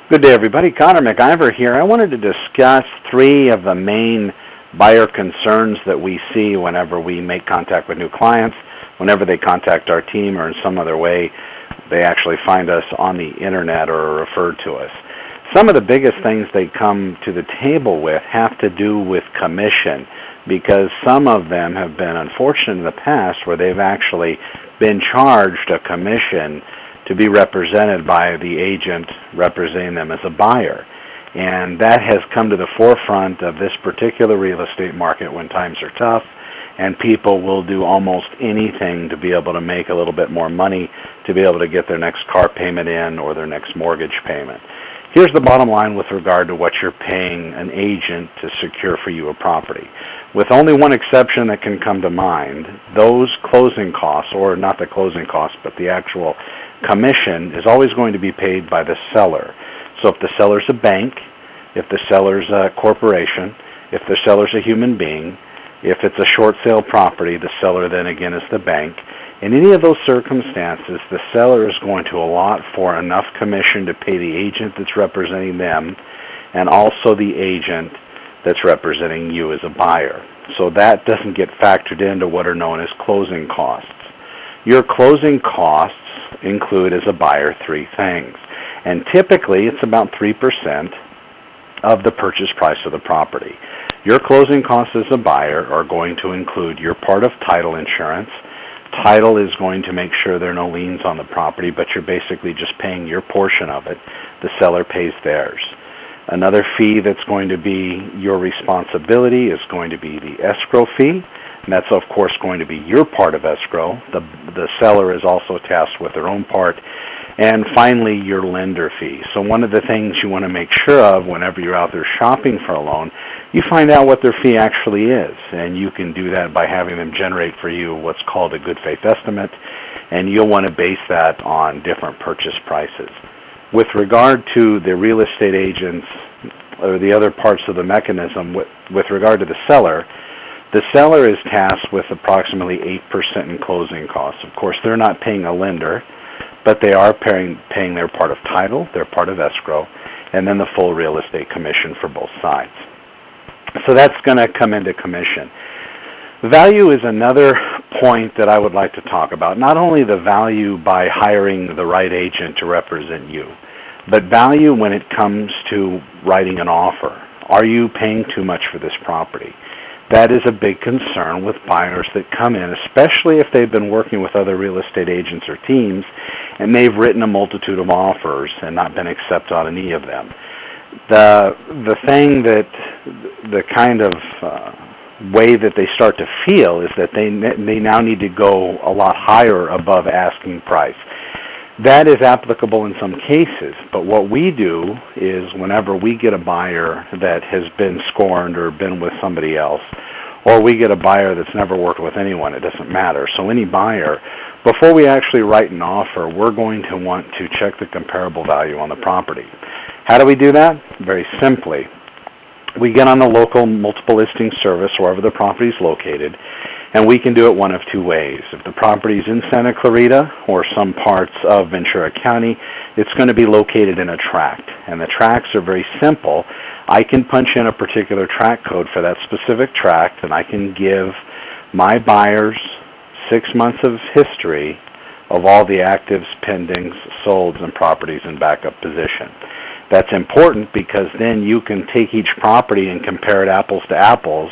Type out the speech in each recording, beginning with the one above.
Good day, everybody. Connor McIver here. I wanted to discuss three of the main buyer concerns that we see whenever we make contact with new clients, whenever they contact our team, or in some other way they actually find us on the internet or are referred to us. Some of the biggest things they come to the table with have to do with commission, because some of them have been unfortunate in the past where they've actually been charged a commission to be represented by the agent representing them as a buyer. And that has come to the forefront of this particular real estate market when times are tough, and people will do almost anything to be able to make a little bit more money, to be able to get their next car payment in or their next mortgage payment. Here's the bottom line with regard to what you're paying an agent to secure for you a property. With only one exception that can come to mind, those closing costs, or not the closing costs, but the actual commission, is always going to be paid by the seller. So if the seller's a bank, if the seller's a corporation, if the seller's a human being, if it's a short sale property, the seller then again is the bank. In any of those circumstances, the seller is going to allot for enough commission to pay the agent that's representing them and also the agent that's representing you as a buyer. So that doesn't get factored into what are known as closing costs. Your closing costs include, as a buyer, three things. And typically it's about 3% of the purchase price of the property. Your closing costs as a buyer are going to include your part of title insurance. Title is going to make sure there are no liens on the property, but you're basically just paying your portion of it. The seller pays theirs. Another fee that's going to be your responsibility is going to be the escrow fee. And that's, of course, going to be your part of escrow. The seller is also tasked with their own part. And finally, your lender fee. So one of the things you want to make sure of whenever you're out there shopping for a loan, you find out what their fee actually is. And you can do that by having them generate for you what's called a good faith estimate. And you'll want to base that on different purchase prices. With regard to the real estate agents or the other parts of the mechanism, with regard to the seller is tasked with approximately 8% in closing costs. Of course, they're not paying a lender, but they are paying their part of title, their part of escrow, and then the full real estate commission for both sides. So that's going to come into commission. Value is another point that I would like to talk about. Not only the value by hiring the right agent to represent you, but value when it comes to writing an offer. Are you paying too much for this property? That is a big concern with buyers that come in, especially if they've been working with other real estate agents or teams and they've written a multitude of offers and not been accepted on any of them. The thing that the kind of way that they start to feel is that they now need to go a lot higher above asking price. That is applicable in some cases, but what we do is whenever we get a buyer that has been scorned or been with somebody else, or we get a buyer that's never worked with anyone, it doesn't matter. So any buyer, before we actually write an offer, we're going to want to check the comparable value on the property. How do we do that? Very simply. We get on the local multiple listing service wherever the property is located, and we can do it one of two ways. If the property is in Santa Clarita or some parts of Ventura County, it's going to be located in a tract. And the tracts are very simple. I can punch in a particular tract code for that specific tract, and I can give my buyers 6 months of history of all the actives, pendings, solds, and properties in backup position. That's important because then you can take each property and compare it apples to apples,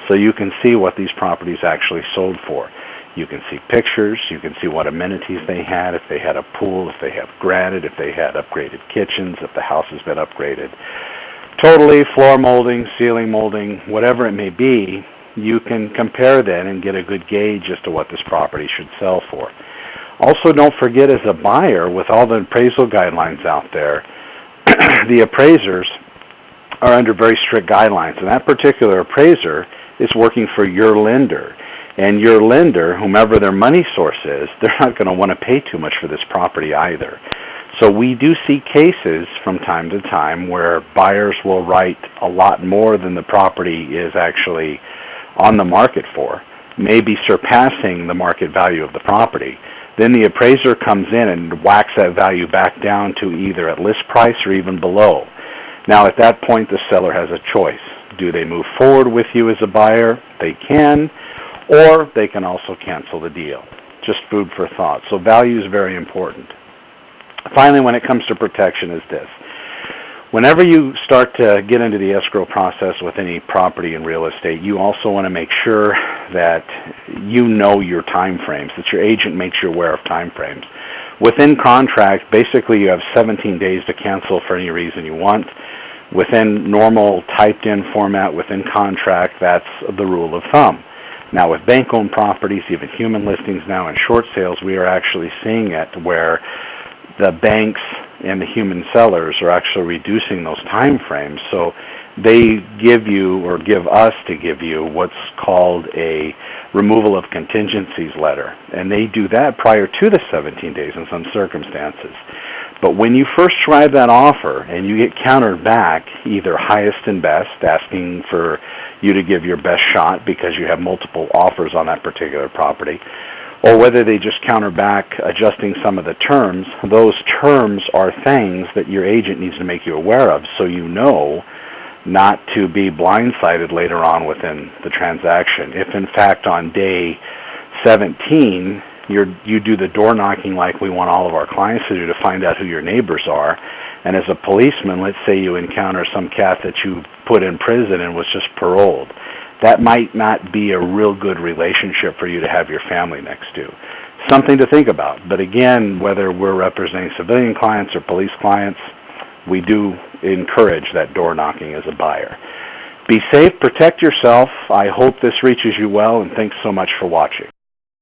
so you can see what these properties actually sold for. You can see pictures, you can see what amenities they had, if they had a pool, if they have granite, if they had upgraded kitchens, if the house has been upgraded. Totally, floor molding, ceiling molding, whatever it may be, you can compare then and get a good gauge as to what this property should sell for. Also, don't forget, as a buyer, with all the appraisal guidelines out there, the appraisers are under very strict guidelines, and that particular appraiser is working for your lender. And your lender, whomever their money source is, they're not going to want to pay too much for this property either. So we do see cases from time to time where buyers will write a lot more than the property is actually on the market for, maybe surpassing the market value of the property. Then the appraiser comes in and whacks that value back down to either at list price or even below. Now at that point the seller has a choice. Do they move forward with you as a buyer? They can, or they can also cancel the deal. Just food for thought. So value is very important. Finally, when it comes to protection, is this. Whenever you start to get into the escrow process with any property in real estate, you also want to make sure that you know your time frames, that your agent makes you aware of time frames. Within contract, basically you have 17 days to cancel for any reason you want. Within normal typed-in format, within contract, that's the rule of thumb. Now with bank-owned properties, even human listings now and short sales, we are actually seeing it where the banks and the human sellers are actually reducing those time frames. So they give you, or give us to give you, what's called a removal of contingencies letter. And they do that prior to the 17 days in some circumstances. But when you first drive that offer and you get countered back, either highest and best, asking for you to give your best shot because you have multiple offers on that particular property, or whether they just counter back adjusting some of the terms, those terms are things that your agent needs to make you aware of so you know not to be blindsided later on within the transaction. If in fact on day 17 you do the door knocking like we want all of our clients to do to find out who your neighbors are, and as a policeman, let's say you encounter some cat that you put in prison and was just paroled, that might not be a real good relationship for you to have your family next to. Something to think about. But again, whether we're representing civilian clients or police clients, we do encourage that door knocking as a buyer. Be safe, protect yourself. I hope this reaches you well, and thanks so much for watching.